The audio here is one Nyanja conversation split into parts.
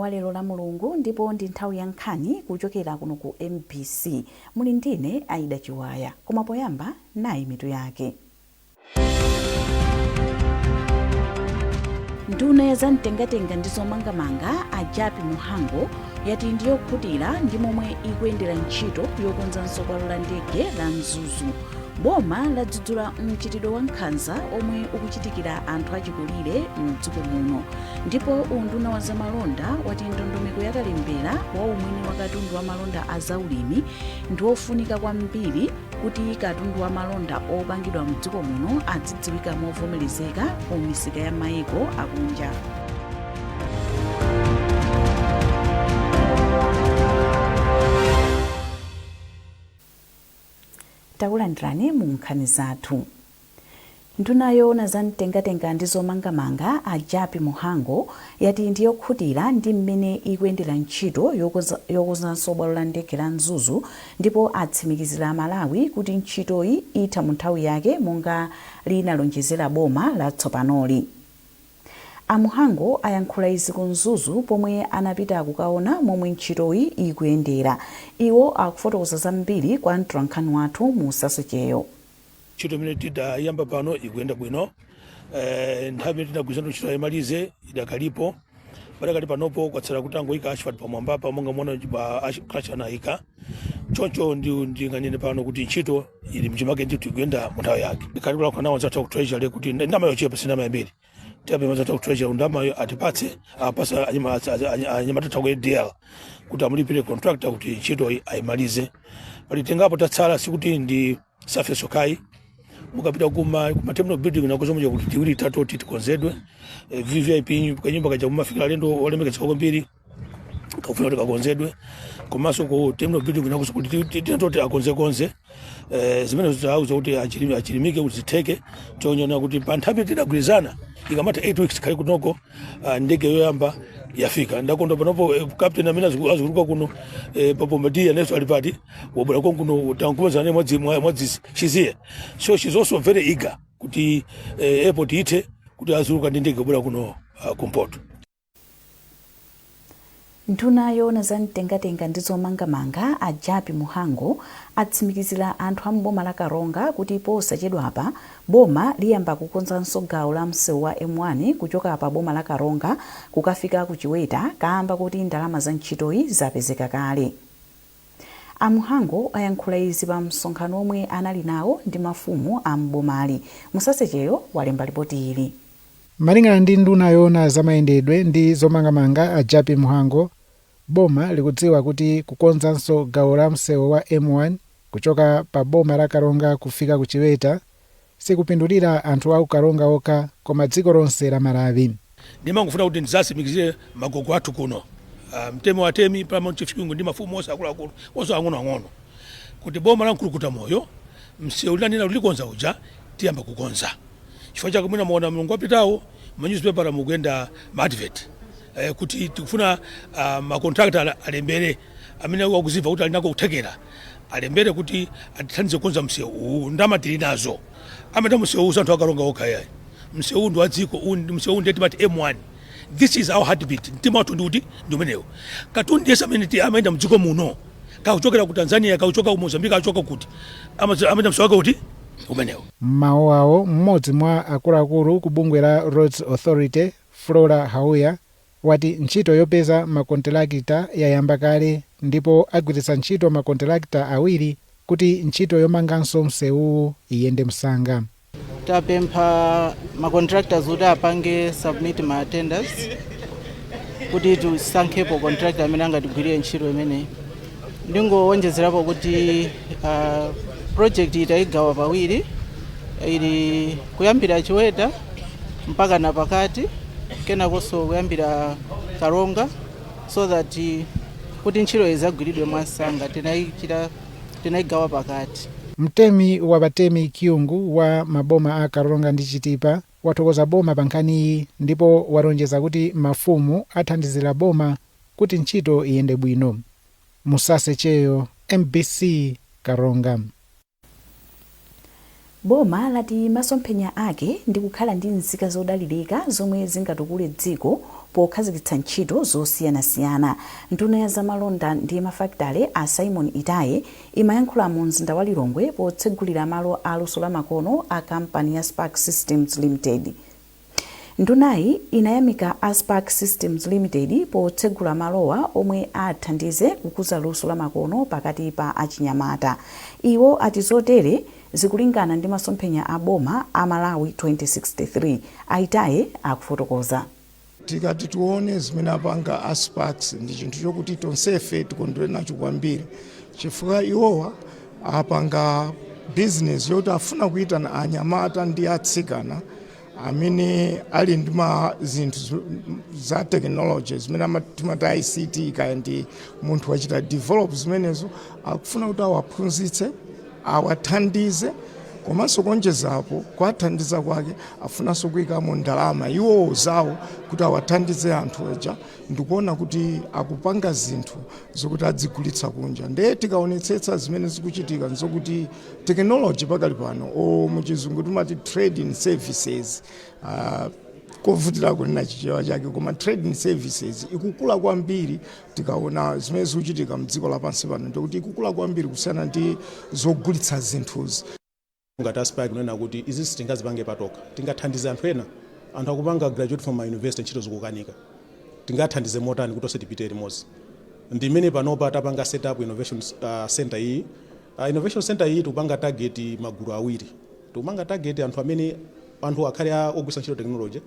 wa lero la Mulungu ndipo ndi nthawi ya nkhani kuchokera kuno ku MBC. Muli ndine Aida Chiwaya, koma poyamba nayi mitu yake. Nduna za mtengatenga ndi zomangamanga a Japi Muhango yati ndiyokhutira ndi momwe ikuyendera ntchito yokonzanso bwalo la ndege la Mzuzu. Boma ladzudzula mchitidwe wa nkhanza omwe ukuchitikira anthu achikulire m'dziko muno. Ndipo unduna wa zamalonda wati ndondomeko yakalembera wa umwini wa katundu wa malonda a zaulimi ndi ofunika kwambiri kuti katundu wa malonda opangidwa m'dziko muno adzidziwika movomerezeka ku misika ya mayiko akunja. Takulandirani mu nkhani zathu. Nduna yoona za mtengatenga ndi zomangamanga a Japi Muhango yati ndiyokhutira ndi mmene ikuyendera ntchito yokonzanso bwalo la ndege la Mzuzu, ndipo atsimikizira Malawi kuti ntchitoyi itha mu nthawi yake monga linalonjezera boma latsopanoli. Amuhango ayankhula izi ku Mzuzu pomwe anapita kukaona momwe ntchitoyi ikuyendera. Iwo akufotokoza zambiri kwa mtolankhani wathu mu Sasocheyo. Ntchito imene tidayamba pano ikuyenda bwino. Nthawi imene tinagwirizana ntchito yamalize idakalipo. Padakali panopo kwatsala kutangoyika asphalt pamwamba monga mwana clutch anayika. Choncho ndinganene pano kuti ntchito ili mchimake ndithu ikuyenda mu nthawi yake. Ikalibula kwa nawo za talk treasury kuti ndama yochepa sinama yambiri. Tiabe maza talk treasury ndama atipatse apasa anyamata kwa DL kuti amulipire contractor kuti ntchito ayimalize. Pali tengapo tatsala sikuti ndi surface okai. Mukapita kuma terminal building na kuzomoja kuti tiwiri tatu tikonzedwe. VVIP kanyumba kaja kumafika lendo olemekeza kwambiri kufuna kuti kakonzedwe. Komanso ku terminal building na kuti tinatoti akonze zimene zitauza kuti achilimike kuti ziteke. Chonyona kuti panthawi tidagwirizana ikamata 8 weeks kali kunoko ndege yoyamba yafika. Ndakonda panopo captain amene azikuruka kuno Papomadia neso alipati wabula kuno tankuza ne mwadzi chiziye. So she's also very eager kuti airport ite kuti azuruka ndege wabula kuno kumpoto. Nduna yoona za mtengatenga ndi zomangamanga a Japi Muhango atsimikizira anthu a mboma la Karonga kuti posachedwapa boma liyamba kukonzanso gawo la msewu wa M1 kuchoka pa boma la Karonga kukafika ku Chiweta, kamba kuti ndalama za ntchitoyi zapezeka kale. Amuhango ayankhula izi pa msonkhano omwe anali nawo ndi mafumu a mbomali. Musasecheyo walemba ripoti ili. Malingana ndi nduna yoona zamayendedwe ndi zomangamanga a Japi Muhango, boma likudziwa kuti kukonzanso gawo la msewu wa M1 kuchoka pa boma la Karonga kufika ku Chiweta sikupindulira anthu a Karonga okha koma dziko lonse la Malawi. Ndimangofuna kuti ndizasimikizire magogo athu kuno. Mtemi watemi Paramount Chief Kungu ndi mafumu onse akuluakulu onse ang'ono kuti boma la Nkulukuta Moyo msewu lina ulikonza uja tiyamba kukonza. Chifukwa chake mwina muona Mulungu apitawo manyuzipepala mukuyenda advert kuti tikufuna makontrakta alembere amene akuziva kuti alinako kuthekera alembere kuti atithandize kukonza msewu ndama tili nazo. Amene msewu anthu akaronga okha msewu ndi wadziko msewu ndi timati M1. This is our heartbeat. Mtima wathu ndi umenewo. Katundu yesa amene amayenda mdziko muno kauchokera ku Tanzania kauchoka ku Mozambique achoka kuti amene msewu wake kuti umenewo. Mawu awo mmodzi mwa akuluakulu ku bungwe la Roads Authority Flora Hauya wati ntchito yopeza makontelakita yayamba kale ndipo agwiritsa ntchito makontelakita awiri kuti ntchito yomanganso msewu iyende msanga. Tapempha macontractors kuti apange submit ma tenders kuti tisankhepo contractor amene angatigwirire ntchito imeneyi. Ndingowonjezerapo kuti project itayigawa pawiri ili kuyambira Chiweta mpaka na pakati kenakonso kuyambira Karonga so that kuti ntchito izagwiridwe mwansanga tinayigawa pakati. Mtemi wa Batemi Kiyungu wa maboma a Karonga ndi Chitipa wathokoza boma pa nkhaniyi ndipo walonjeza kuti mafumu athandizira boma kuti ntchito iyende bwino. Musasecheyo, MBC Karonga. Boma lati masomphenya ake ndi kukhala ndi nzika zodalirika zomwe zingatukule dziko pokhazikitsa ntchito zosiyanasiyana. Nduna ya zamalonda ndi mafakitale a Simon Itaye imayankhula mu mzinda wa Lilongwe potsegulira malo a luso la makono a kampani ya Spark Systems Limited. Ndunayi inayamika a Spark Systems Limited potsegula malowa omwe athandize kukuza luso la makono pakati pa achinyamata. Iwo ati zotere zikulingana ndi masomphenya a boma a Malawi 2063. Aitaye akufotokoza. Tikati tione zimene apanga a Sparks ndi chinthu chokuti tonsefe tikondwere nacho kwambiri, chifukwa iwowa apanga business yoti afuna kuitana anyamata ndi atsikana amene ali ndi zinthu za technology zimene timata ICT kaya ndi munthu wachita develop zimenezo, akufuna kuti awaphunzitse, awathandize, komanso konjezapo kwathandiza kwake afunanso kuyikamo ndalama iwo zawo kuti awathandize anthu eja, ndikuona kuti akupanga zinthu zokuti adzigulitsa kunja. Ndiye tikaonetsetsa zimene zikuchitika nzokuti technology pakali pano muchizungu timati trading services, kovutira kunena chichewa chake, koma trading services ikukula kwambiri. Tikaona zimene zikuchitika mdziko lapansi pano ndikuti ikukula kwambiri kusiyana ndi zogulitsa zinthuzi. Ngati Spark kunena kuti izi sitingazipange patoka, tingathandize anthu ena, anthu akupanga graduate from university ntchito zikukanika, tingathandize motani kuti onse tipite limodzi. Ndi mmene panopa tapanga setup innovation center iyi. Innovation center iyi tikupanga target magulu awiri. Tikupanga target anthu amene anthu akhale ogwisa ntchito technology,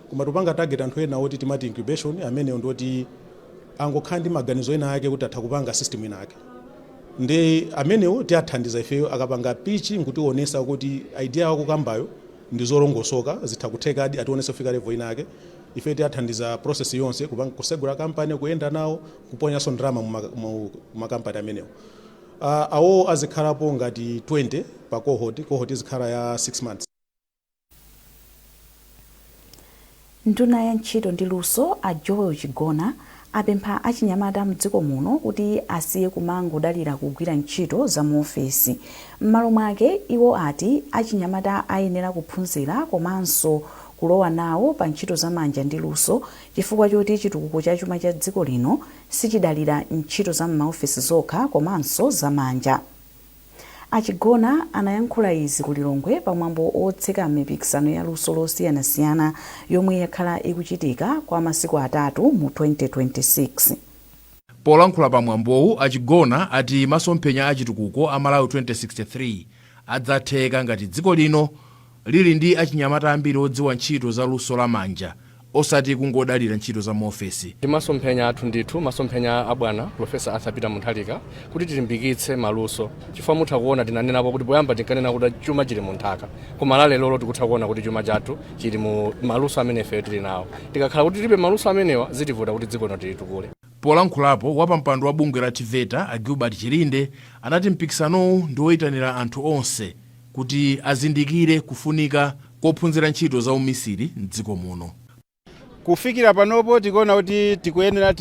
koma tikupanga target anthu ena oti timati incubation amene ndoti angokhala ndi maganizo ena ake kuti atha kupanga system ina ake. Ndi amenewo tiathandiza ifeyo akapanga pitch nkutionesa kuti idea yako kambayo ndi zolongosoka zitha kutheka adi ationese kufika level ina ake. Ife tiathandiza process yonse kupanga kusegula kampani kuyenda nawo kuponyaso ndrama mu makampani amenewo. Awo azikhalapo ngati 20 pa cohort izikhala ya 6 months. Nduna ya ntchito ndi luso a Joel Chigona apempha achinyamata mdziko muno kuti asiye kumangodalira kugwira ntchito za mu ofesi. M'malo mwake iwo ati achinyamata ayenera kuphunzira komanso kulowa nawo pa ntchito za manja ndi luso, chifukwa choti chitukuko cha chuma cha dziko lino sichidalira ntchito za m'maofesi zokha komanso za manja. Achigona anayankhula izi ku Lilongwe pamwambo otseka mipikisano ya luso losiyanasiyana yomwe yakhala ikuchitika kwa masiku atatu mu 2026. Polankhula pamwambowu Achigona ati masomphenya achitukuko a Malawi 2063 adzatheka ngati dziko lino lili ndi achinyamata ambiri odziwa ntchito za luso la manja osati kungodalira ntchito za muofesi. Ndi masomphenya athu ndithu, masomphenya abwana Profesa Arthur Peter Mutharika kuti tilimbikitse maluso, chifukwa mutha kuona tinanenapo kuti poyamba tinkanena kuti chuma chili mu nthaka, koma lero tikutha kuona kuti chuma chathu chili mu maluso amene ife tili nawo. Tikakhala kuti tilibe maluso amenewa zitivuta kuti dziko lino litukule. Polankhulapo wapampando wa bungwe la TVETA a Gilbert Chilinde anati mpikisanowu ndi woyitanira anthu onse kuti azindikire kufunika kophunzira ntchito za umisiri m'dziko muno. Kufikira panopo tikuona kuti tikuyenera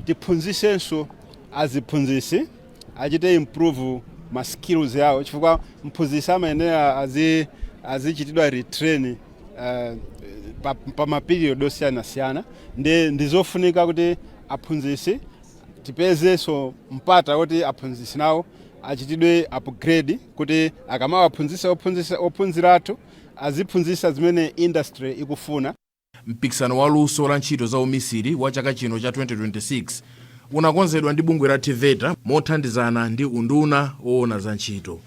tiphunzisenso aziphunzisi achite improve ma skills yawo, chifukwa mphunzisi amayenera azichitidwa retrain pa maperiod osiyanasiyana. Ndizofunika kuti aphunzisi tipezenso mpata kuti aphunzisi nawo achitidwe upgrade kuti akamawaphunzisa ophunziratu aziphunzisa zimene industry ikufuna. Mpikisano wa luso la ntchito za umisiri wa chaka chino cha 2026 unakonzedwa ndi bungwe la TVETA mothandizana ndi unduna woona za ntchito.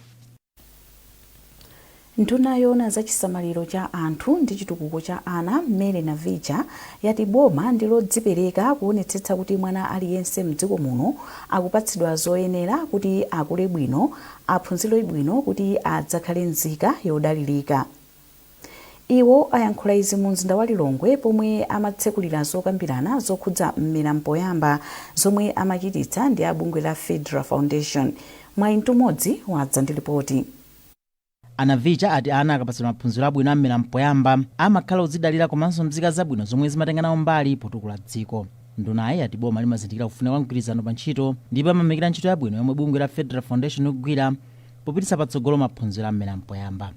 Nduna yoona za chisamaliro cha anthu ndi chitukuko cha ana Mary Navija yati boma ndilodzipereka kuonetsetsa kuti mwana aliyense mdziko muno akupatsidwa zoyenera kuti akule bwino, aphunzire bwino kuti adzakhale nzika yodalirika. Iwo ayankhula izi mu mzinda wa Lilongwe pomwe amatsekulira zokambirana zokhudza mmera mpoyamba zomwe amachititsa ndi abungwe la Fedra Foundation. Mwayintu modzi wadza ndi ripoti. Anavija ati ana akapatsidwa maphunziro abwino a mmera mpoyamba amakhala odzidalira komanso nzika zabwino zomwe zimatenga nawo mbali potukula dziko. Ndunayi ati boma limazindikira kufunika kwa mgwirizano pa ntchito ndipo amamikira ntchito yabwino yomwe bungwe la Fedra Foundation ikugwira popititsa patsogolo maphunziro a mmera mpoyamba.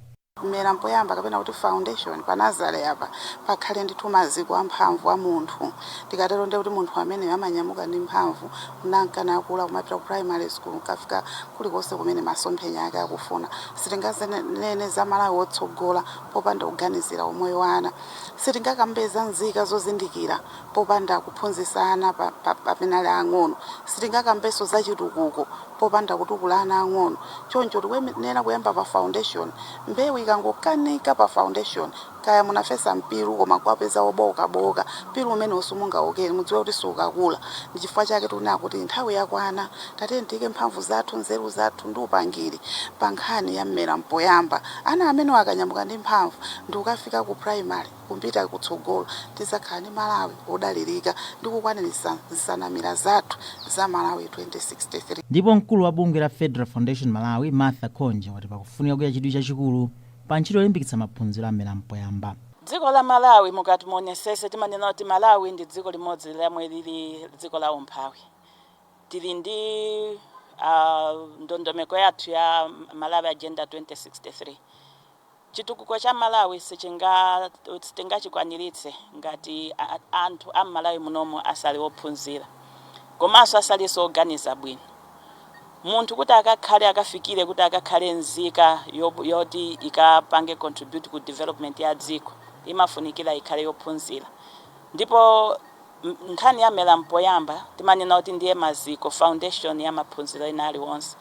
mmera mpoyamba kapena kuti foundation pa Nazare apa pakhale ndithu maziko amphamvu a munthu tikatero ndi kuti munthu amene amanyamuka ndi mphamvu nankana akula kumapita ku primary school kafika kulikonse kumene masomphenya ake akufuna sitingazenene za Malawi wotsogola popanda kuganizira umoyo wa ana sitingakambeza nzika zozindikira popanda kuphunzitsa ana papenali ang'ono sitingakambeso za chitukuko popanda kutukula ana ang'ono choncho tikuyenera kuyamba pa foundation mbewu ikangokanika pa foundation kaya munafesa mpiru koma kwapeza oboka mpiru umene usumunga okeni mudziwe kuti sukakula ndi chifukwa chake tuna kuti nthawi yakwana tatentike mphamvu zathu nzeru zathu ndi upangiri pa nkhani ya mmera mpoyamba ana amene akanyamuka ndi mphamvu ndi ukafika ku primary kumpita kutsogolo tizakhala ndi Malawi odalirika ndi kukwanirisa nsanamira zathu za Malawi 2063. Ndipo mkulu wa bungwe la Federal Foundation Malawi Martha Konje wati pakufunika kuya chidwi chachikulu pa ntchito yolimbikitsa maphunziro a mmera mpoyamba. Dziko la Malawi mukati muonesese timanena kuti Malawi ndi dziko limodzi lomwe lili dziko la umphawi. Tili ndi ndondomeko yathu ya Malawi Agenda 2063. Chitukuko cha Malawi sitingachikwaniritse ngati anthu a Malawi munomo asali ophunzira. Komanso asali oganiza bwino. Munthu kuti akakhale akafikire kuti akakhale nzika yoti ikapange contribute ku development ya dziko imafunikira ikhale yophunzira. Ndipo nkhani ya mmera mpoyamba timanena kuti ndiye maziko foundation ya maphunziro inali onse.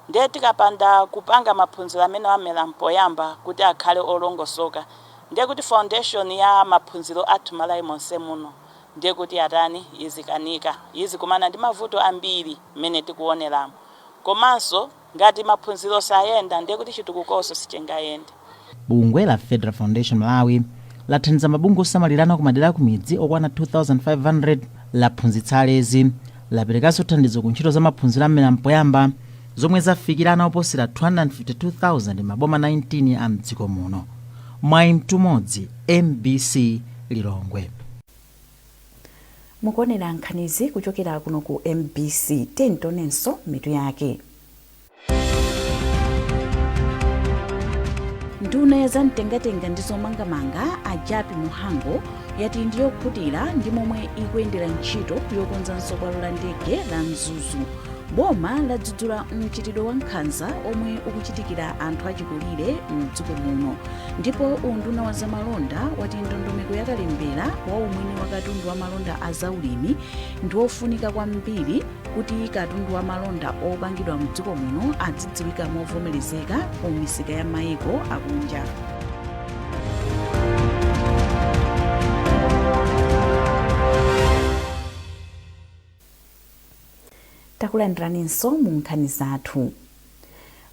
Ndiye tikapanda kupanga maphunziro amene amera mpoyamba kuti akhale olongosoka ndiye kuti foundation ya maphunziro athu Malawi monse muno ndiye kuti atani izikanika izikumana ndi mavuto ambiri mmene tikuoneramo. Komanso ngati maphunziro sayenda ndiye kuti chitukukoso sichingayende. Bungwe la Federal Foundation Malawi lathandiza mabungwe osamalirana ku madera ku midzi okwana 2500 laphunzitsa alezi laperekanso thandizo ku ntchito za maphunziro a mmera mpoyamba zomwe zafikirana oposera 252,000 maboma 19 a mdziko muno. Mwayi mtumodzi MBC Lilongwe. Mukuonera nkhanizi kuchokera kuno ku MBC tentonenso mitu yake. Nduna za mtengatenga ndi zomangamanga Ajapi Muhango yati ndiyokhutira ndi momwe ikuyendera ntchito yokonzanso bwalo la ndege la Mzuzu. Boma ladzudzula mchitidwe wa nkhanza omwe ukuchitikira anthu achikulire mdziko muno. Ndipo unduna wa zamalonda wati ndondomeko yakalembera wa umwini wa katundu wa malonda a zaulimi ndi ofunika kwambiri kuti katundu wa malonda opangidwa mdziko muno adzidziwika movomerezeka ku misika ya mayiko akunja. Takulandiranso mu nkhani zathu.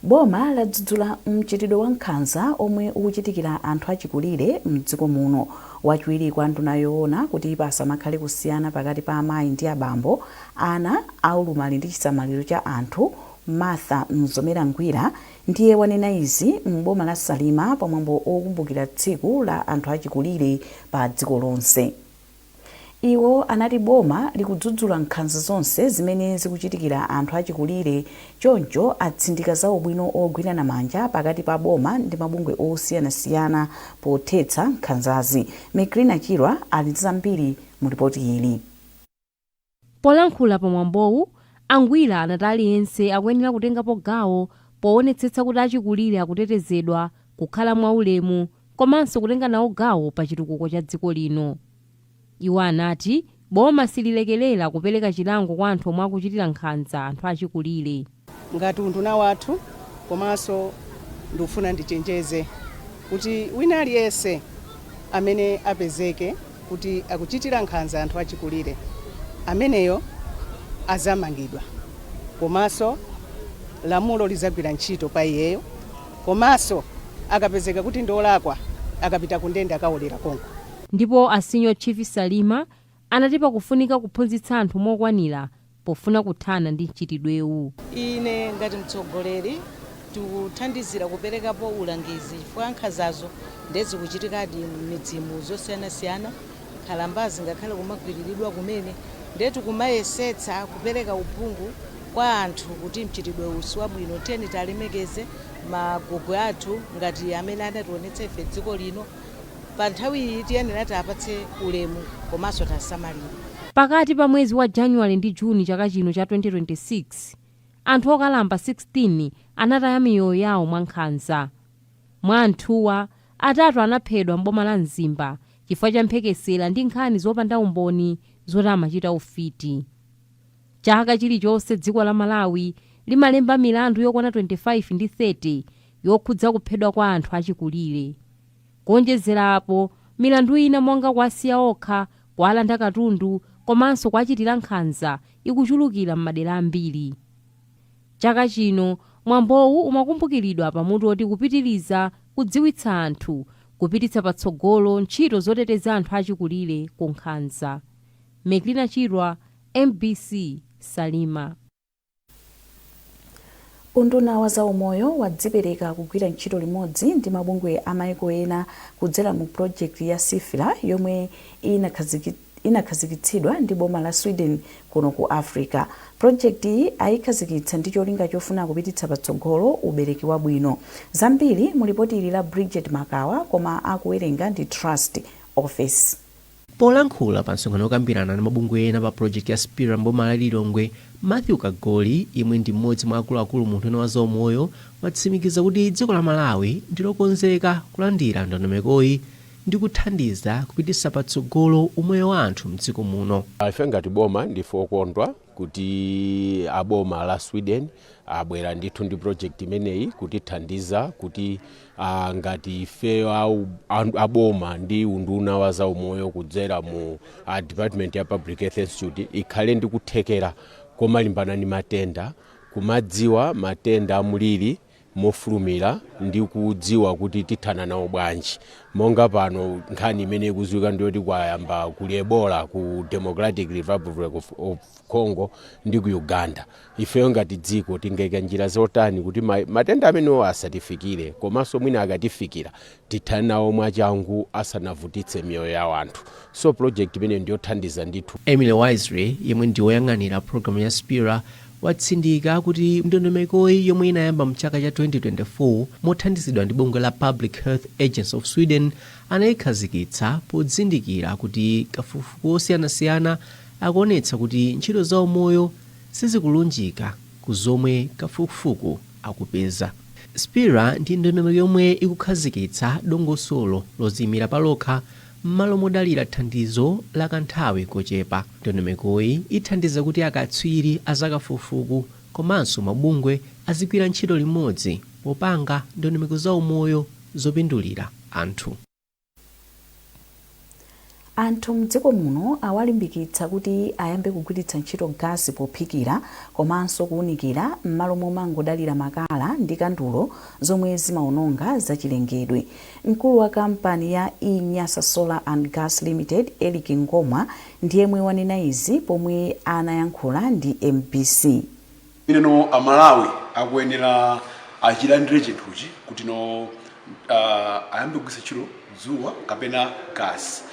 Boma ladzudzula mchitidwe wa nkhanza omwe ukuchitikira anthu achikulire mdziko muno. Wachiwiri kwa nduna yoona kuti pasamakhale kusiyana pakati pa amayi ndi abambo, ana aulumali ndi chisamaliro cha anthu, Martha Mzomera Ngwira ndiye wanena izi m'boma la Salima pamwambo okumbukira tsiku la anthu achikulire pa dziko lonse. Iwo anati boma likudzudzula nkhanza zonse zimene zikuchitikira anthu achikulire choncho atsindika za ubwino ogwirana manja pakati pa boma ndi mabungwe osiyanasiyana pothetsa nkhanzazi. Mekrina Chirwa ali zambiri mu ripoti ili. Polankhula pamwambowu Angwira anati aliyense akuyenera kutengapo gawo poonetsetsa kuti achikulire akutetezedwa kukhala mwaulemu komanso kutenga nawo gawo pa chitukuko cha dziko lino. Iwo anati boma sililekelera kupereka chilango kwa anthu omwe akuchitira nkhanza anthu achikulire. Ngati unduna wathu komanso ndikufuna ndichenjeze kuti wina aliyense amene apezeke kuti akuchitira nkhanza anthu achikulire ameneyo azamangidwa komanso lamulo lizagwira ntchito pa iyeyo komanso akapezeka kuti ndolakwa akapita ku ndende akaolera konko. Ndipo asinyo Chief Salima anati pakufunika kuphunzitsa anthu mokwanira pofuna kuthana ndi mchitidwewu. Ine ngati mtsogoleri tikuthandizira kuperekapo ulangizi chifukwa nkhanzazo ndezi kuchitikadi m'midzimu zosiyanasiyana nkhalambazi ngakhale kumagwiriridwa kumene ndetu kumayesetsa kupereka uphungu kwa anthu kuti mchitidwe usi wabwino tiyeni talemekeze magogo athu ngati amene anationetsa ife dziko lino. Pa nthawi iyi tiyenera tiapatse ulemu komanso tasamalira. Pakati pa mwezi wa Januwale ndi Juni chaka chino cha 2026 anthu okalamba 16 anataya miyoyo yawo mwankhanza. Mwa anthuwa atatu anaphedwa m'boma la Mzimba chifukwa cha mphekesera ndi nkhani zopanda umboni zoti amachita ufiti. Chaka chilichonse dziko la Malawi limalemba milandu yokwana 25 ndi 30 yokhudza kuphedwa kwa anthu achikulire. Kuonjezerapo milandu ina monga kuwasiya okha, kuwalanda katundu komanso kuwachitira nkhanza ikuchulukira m'madera ambiri. Chaka chino mwambowu umakumbukiridwa pamutu oti kupitiriza kudziwitsa anthu kupititsa patsogolo ntchito zoteteza anthu achikulire ku nkhanza. Meklina Chirwa, MBC Salima. Unduna wa zaumoyo wadzipereka kugwira ntchito limodzi ndi mabungwe amayiko ena kudzera mu project ya Sifila yomwe inakhazikitsidwa ndi boma la Sweden kuno ku Africa. Project iyi ayikhazikitsa ndi cholinga chofuna kupititsa patsogolo ubereki wabwino. Zambiri mulipoti la Bridget Makawa koma akuwerenga ndi Trust Office. Polankhula pa nsonkhano okambirana ndi mabungwe ena pa project ya Spira mboma la Lilongwe, Matthew Kagoli imwe ndi mmodzi mwa akuluakulu mu unduna wa zaumoyo watsimikiza kuti dziko la Malawi ndilokonzeka kulandira ndondomekoyi ndi kuthandiza kupititsa patsogolo umoyo wa anthu mdziko muno. Ife ngati boma ndife okondwa kuti aboma la Sweden abwera ndithu ndi project imeneyi kutithandiza kuti ngati ife aboma ndi unduna wa zaumoyo kudzera mu Department ya Public Health Institute ikhale ndi kuthekera komalimbana ndi matenda, kumadziwa matenda amuliri mofulumira ndi kudziwa kuti tithana nawo bwanji. Monga pano nkhani imene ikudziwika ndiyoti kwayamba kuli Ebola ku Democratic Republic of Congo ndi ku Uganda. Ifeyo ngati dziko tingayika njira zotani kuti matenda amenewo asatifikire, komanso mwina akatifikira tithane nawo mwachangu asanavutitse miyoyo ya anthu. So project imene ndiyothandiza ndithu. Emily Wisery yemwe ndi woyang'anira programu ya Spira watsindika kuti ndondomekoyi yomwe inayamba mchaka cha 2024 mothandizidwa ndi bungwe la Public Health Agency of Sweden anayikhazikitsa podzindikira kuti kafukufuku osiyanasiyana akuonetsa kuti ntchito za umoyo sizikulunjika ku zomwe kafukufuku akupeza. Spira ndi ndondomeko yomwe ikukhazikitsa dongosolo loziyimira palokha m'malo modalira thandizo la kanthawi kochepa. Ndondomekoyi ithandiza kuti akatswiri azakafukufuku komanso mabungwe azigwira ntchito limodzi popanga ndondomeko za umoyo zopindulira anthu. Anthu mdziko muno awalimbikitsa kuti ayambe kugwiritsa ntchito gasi pophikira komanso kuwunikira m'malo momangodalira makala ndi kandulo zomwe zimaononga zachilengedwe. Mkulu wa kampani ya Inyasa Solar and Gas Limited Eric Ngomwa ndiye mwe wanena izi pomwe anayankhula ndi MBC. Ineno Amalawi akuyenera achilandire chinthuchi kuti ayambe kugwiritsa ntchito dzuwa kapena gasi.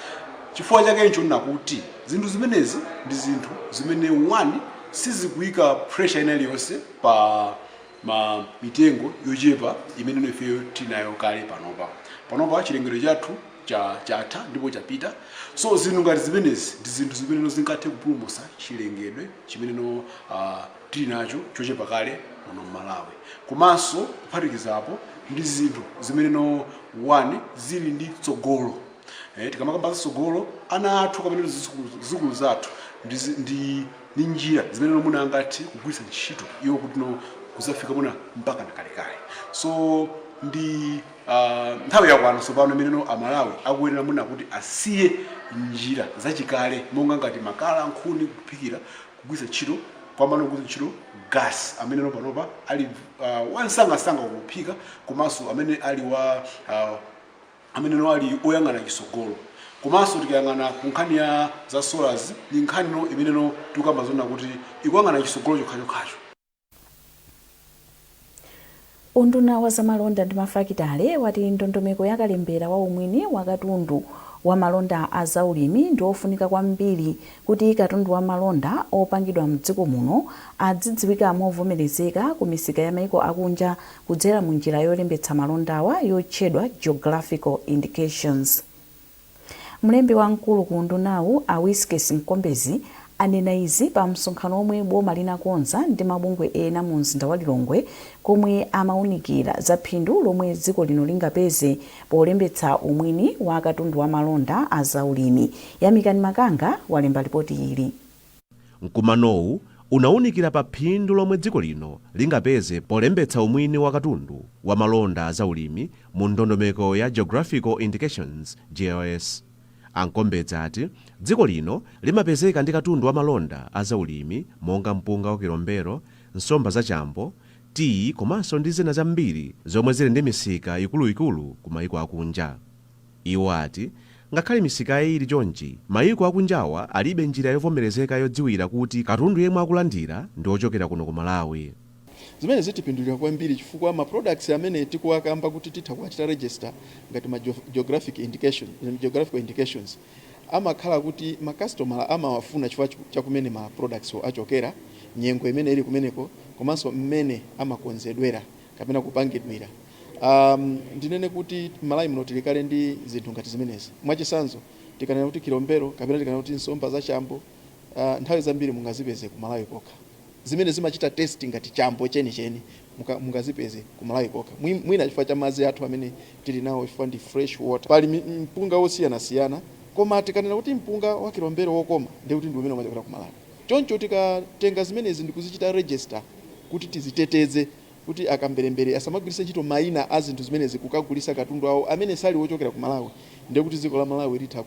Chifukwa chake icho nakuti zinthu zimenezi ndi zinthu zimene one sizikuyika pressure ina iliyonse pa mitengo yochepa imene ifeyo tinayo kale panopa chilengedwe chathu chatha ndipo chapita. So zinthu ngati zimenezi ndi zinthu zimene zingathe kupulumutsa chilengedwe chimene tili nacho chochepa kale muno Malawi. Komanso kuphatikizapo ndi zinthu zimene one zili ndi tsogolo. Tikamakamba tsogolo ana athu kapena zizukulu zathu ndi njira zimene muna angathe kugwiritsa ntchito iwo kuti kuzafika muna mpaka nakalekale. So ndi nthawi yakwana tsopano imene Amalawi akuyenera muna kuti asiye njira zachikale monga ngati makala, nkhuni, kuphikira, kugwiritsa ntchito kwambano kugwiritsa ntchito gas amene panopa ali wansangasanga kuphika komanso amene ali amene ali oyang'ana chisogolo. Komanso tikayang'ana ku nkhani ya za solars ndi nkhani imene tikamazona kuti ikuyang'ana chisogolo chokhachokhacho. Unduna wa zamalonda ndi mafakitale wati ndondomeko yakalembera wa umwini wa katundu wa malonda a zaulimi ndi ofunika kwambiri kuti katundu wa malonda opangidwa mdziko muno adzidziwika movomerezeka ku misika ya maiko akunja kudzera mu njira yolembetsa malondawa yotchedwa geographical indications. Mlembi wamkulu ku ndunawu a Wiskes Nkombezi anena izi pa msonkhano omwe boma linakonza ndi mabungwe ena mu mzinda wa Lilongwe komwe amaunikira za phindu lomwe dziko lino lingapeze polembetsa umwini wa katundu wa malonda a zaulimi. Yamikani Makanga walemba ripoti ili. Mkumanowu unaunikira pa phindu lomwe dziko lino lingapeze polembetsa umwini wa katundu wa malonda a zaulimi mu ndondomeko ya Geographical Indications GIS. Ankombedza ati dziko lino limapezeka ndi katundu wa malonda a zaulimi monga mpunga wa kilombero, nsomba za chambo, tii komanso ndi zina zambiri zomwe zili ndi misika ikuluikulu ku mayiko akunja. Iwo ati ngakhale misika ili chonchi, mayiko akunjawa alibe njira yovomerezeka yodziwira kuti katundu yemwe akulandira ndi ochokera kuno ku Malawi. Zimene zitipindulira kwambiri chifukwa ma products amene tikuwakamba kuti titha kuachita register ngati ma geographical indications amakhala kuti ma customer amawafuna chifukwa chakumene ma products achokera, nyengo imene ili kumeneko, komanso mmene amakonzedwera kapena kupangidwira. Ndinene kuti Malawi muno tilikale ndi zinthu ngati zimenezi. Mwachisanzo tikanena kuti kilombero kapena tikanena kuti nsomba za chambo, nthawi zambiri mungazipeze ku Malawi kokha. Zimene zimachita testing ngati chambo cheni mungazipeze ku Malawi kokha. Mwina chifukwa cha madzi athu amene tili nawo chifukwa ndi fresh water. Pali mpunga wosiyanasiyana, koma tikanena kuti mpunga wa kilombero wokoma ndi kuti ndi umene umachokera ku Malawi. Choncho tikatenga zimenezi ndi kuzichita register kuti tiziteteze kuti akamberembere asamagwiritse ntchito mayina a zinthu zimenezi kukagulitsa katundu awo amene sali wochokera ku Malawi, ndi kuti dziko la Malawi litha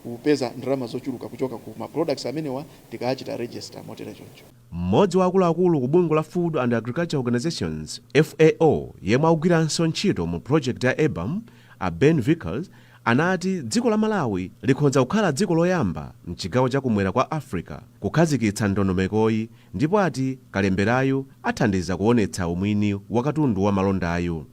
kupeza ndalama zochuluka kuchoka ku ma products amenewa tikachita register motera choncho. Mmodzi wa akuluakulu ku bungwe la Food and Agriculture Organizations FAO yemwe akugwiranso ntchito mu project ya EBAM a Ben Vickers anati dziko la Malawi likhoza kukhala dziko loyamba mchigawo chakumwera kwa Africa kukhazikitsa ndondomekoyi, ndipo ati kalemberayu athandiza kuonetsa umwini wa katundu wa malondayu.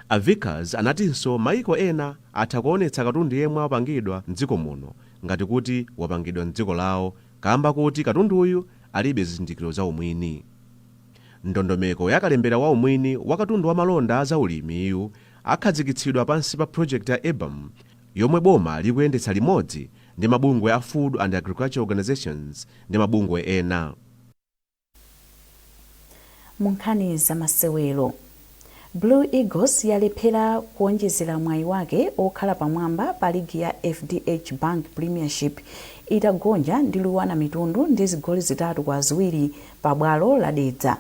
A Vickers anatinso maiko ena atha kuonetsa katundu yemwe wapangidwa mdziko muno ngati kuti wapangidwa mdziko lawo kamba kuti katunduyu alibe zizindikiro za umwini. Ndondomeko ya kalembera wa umwini wa katundu wa malonda a zaulimiyu akhazikitsidwa pansi pa project ya EBAM yomwe boma likuyendetsa limodzi ndi mabungwe a Food and Agriculture Organizations ndi mabungwe ena. Munkhani za masewero, Blue Eagles yalephera kuonjezera mwayi wake okhala pamwamba pa ligi ya FDH Bank Premiership itagonja ndi Luwana Mitundu ndi zigoli 3-2 pa bwalo la Dedza.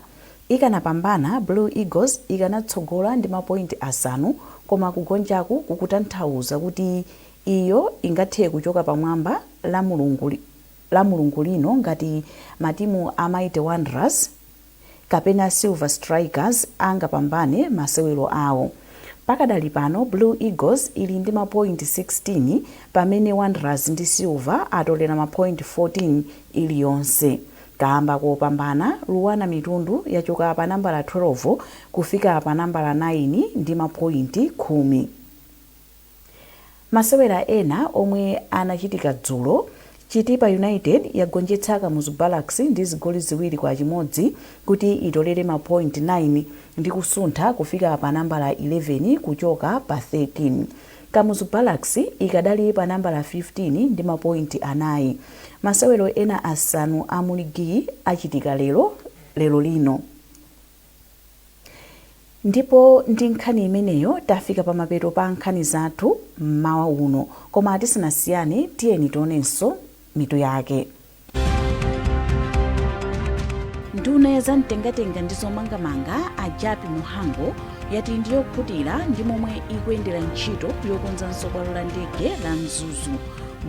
Ikanapambana, Blue Eagles ikanatsogola ndi mapointi 5, koma kugonjaku kukutanthauza kuti iyo ingathe kuchoka pamwamba la mulungu lino ngati matimu a Mighty Wanderers kapena Silver Strikers angapambane masewero awo. Pakadali pano Blue Eagles ili ndi mapointi 16 pamene Wanderers ndi Silver atolera mapointi 14 iliyonse. Kamba kopambana, Luwana Mitundu yachoka pa nambala 12 kufika pa nambala 9 ndi mapointi 10. Masewera ena omwe anachitika dzulo, Chitipa United yagonjetsa Kamuzu Barracks ndi zigoli 2-1 kuti itolere mapointi 9 ndi kusuntha kufika pa nambala 11 kuchoka pa 13. Kamuzu Barracks ikadali pa nambala 15 ndi mapointi 4. Masewero ena asanu a muligi achitika lero lino. Ndipo ndi nkhani imeneyo tafika pa mapeto pa nkhani zathu mmawa uno, koma tisanasiyane tiyeni tionenso mitu yake. Nduna ya zamtengatenga ndi zomangamanga a Japi Muhango yati ndiyokhutira ndi momwe ikuyendera ntchito yokonzanso bwalo la ndege la Mzuzu.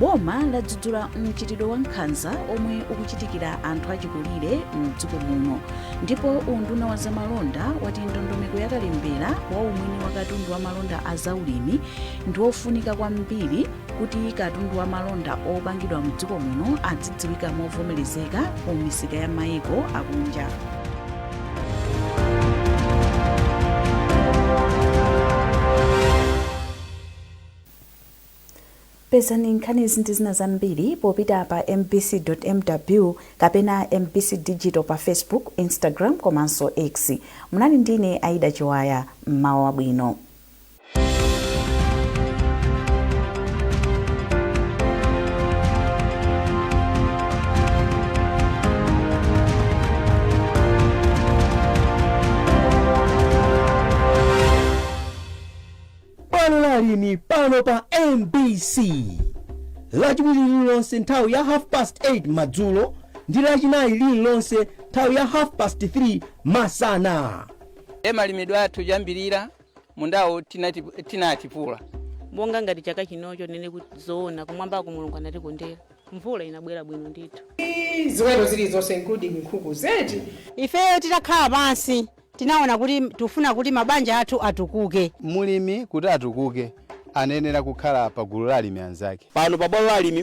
Boma ladzudzula mchitidwe wa nkhanza omwe ukuchitikira anthu achikulire mdziko muno. Ndipo unduna wa zamalonda wati ndondomeko ya kalembera wa umwini wa katundu wa malonda a zaulimi ndi ofunika kwambiri kuti katundu wa malonda opangidwa mdziko muno adzidziwika movomerezeka ku misika ya mayiko akunja. pezani nkhani izi ndi zina zambiri popita pa mbc.mw kapena mbc digital pa Facebook, Instagram komanso X. Munali ndine Aida Chiwaya, mmawa wabwino. Alimi pano pa MBC lachiwiri lililonse nthawi ya 8:30 madzulo ndi lachinayi lililonse nthawi ya 3:30 masana. Malimidwe athu kuyambirira mundawo tinatipula monga ngati chaka chinocho nene kuzoona kumwamba Mulungu anatikondera mvula inabwera bwino ndithu. Ziweto zilizonse including nkhuku zeti ifeyo titakhala pansi tinaona kuti tufuna kuti mabanja athu atukuke. Mulimi kuti atukuke anenera kukhala pa gulu la alimi anzake. Pano pa bwalo la alimi